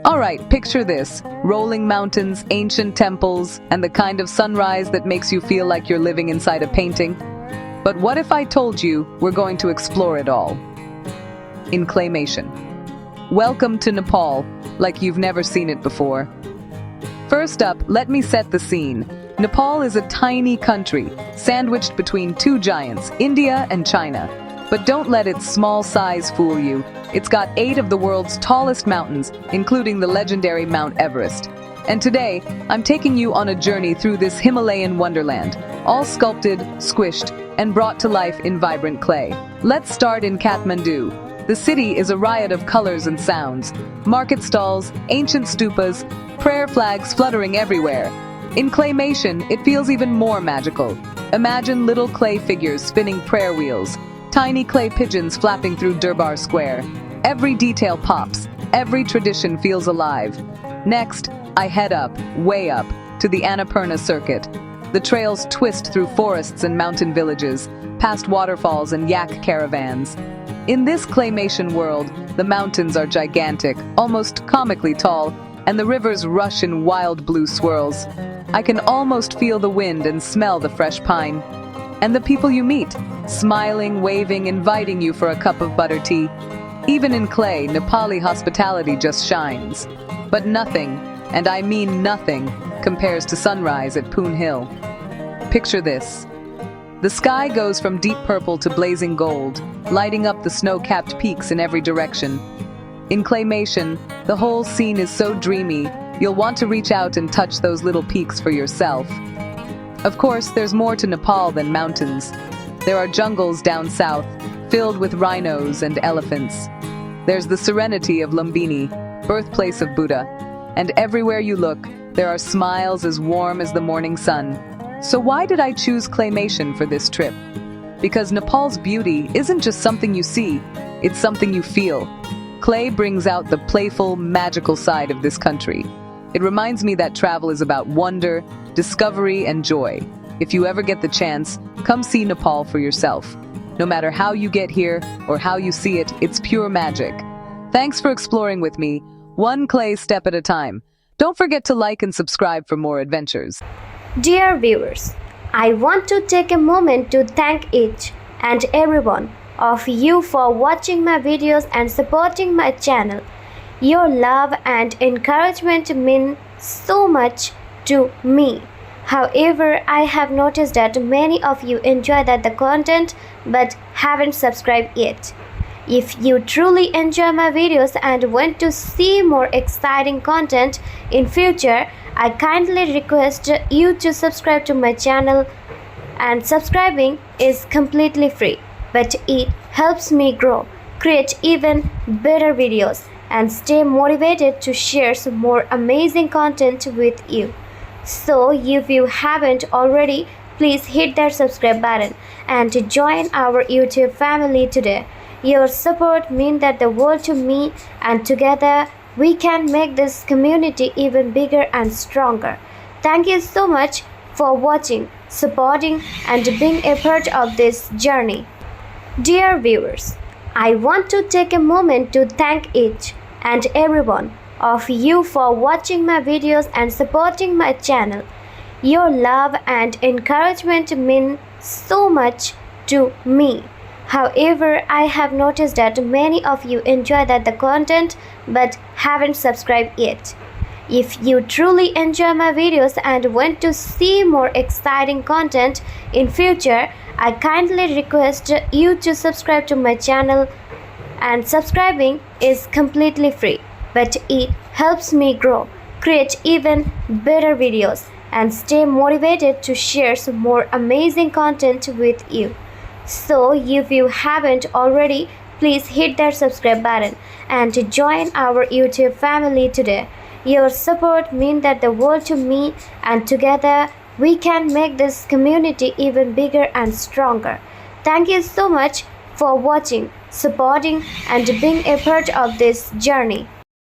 Alright, picture this. Rolling mountains, ancient temples, and the kind of sunrise that makes you feel like you're living inside a painting. But what if I told you we're going to explore it all? In claymation. Welcome to Nepal, like you've never seen it before. First up, let me set the scene. Nepal is a tiny country, sandwiched between two giants, India and China. But don't let its small size fool you. It's got 8 of the world's tallest mountains, including the legendary Mount Everest. And today, I'm taking you on a journey through this Himalayan wonderland, all sculpted, squished, and brought to life in vibrant clay. Let's start in Kathmandu. The city is a riot of colors and sounds. Market stalls, ancient stupas, prayer flags fluttering everywhere. In claymation, it feels even more magical. Imagine little clay figures spinning prayer wheels, tiny clay pigeons flapping through Durbar Square. Every detail pops, every tradition feels alive. Next, I head up, way up, to the Annapurna circuit. The trails twist through forests and mountain villages, past waterfalls and yak caravans. In this claymation world, the mountains are gigantic, almost comically tall, and the rivers rush in wild blue swirls. I can almost feel the wind and smell the fresh pine. And the people you meet, smiling, waving, inviting you for a cup of butter tea. Even in clay, Nepali hospitality just shines. But nothing, and I mean nothing, compares to sunrise at Poon Hill. Picture this. The sky goes from deep purple to blazing gold, lighting up the snow-capped peaks in every direction. In claymation, the whole scene is so dreamy, you'll want to reach out and touch those little peaks for yourself. Of course, there's more to Nepal than mountains. There are jungles down south, filled with rhinos and elephants. There's the serenity of Lumbini, birthplace of Buddha. And everywhere you look, there are smiles as warm as the morning sun. So why did I choose claymation for this trip? Because Nepal's beauty isn't just something you see, it's something you feel. Clay brings out the playful, magical side of this country. It reminds me that travel is about wonder, discovery, and joy. If you ever get the chance, come see Nepal for yourself. No matter how you get here or how you see it, it's pure magic. Thanks for exploring with me, one clay step at a time. Don't forget to like and subscribe for more adventures. Dear viewers, I want to take a moment to thank each and every one of you for watching my videos and supporting my channel. Your love and encouragement mean so much to me. However, I have noticed that many of you enjoy the content but haven't subscribed yet. If you truly enjoy my videos and want to see more exciting content in future, I kindly request you to subscribe to my channel, and subscribing is completely free, but it helps me grow, create even better videos, and stay motivated to share some more amazing content with you. So if you haven't already, please hit that subscribe button and join our YouTube family today. Your support means the world to me, and together we can make this community even bigger and stronger. Thank you so much for watching, supporting, and being a part of this journey. Dear viewers, I want to take a moment to thank each and every one of you for watching my videos and supporting my channel. Your love and encouragement mean so much to me. However, I have noticed that many of you enjoy the content but haven't subscribed yet. If you truly enjoy my videos and want to see more exciting content in future, I kindly request you to subscribe to my channel, and subscribing is completely free, but it helps me grow, create even better videos, and stay motivated to share some more amazing content with you. So if you haven't already, please hit that subscribe button and join our YouTube family today. Your support means the world to me, and together we can make this community even bigger and stronger. Thank you so much for watching, supporting, and being a part of this journey.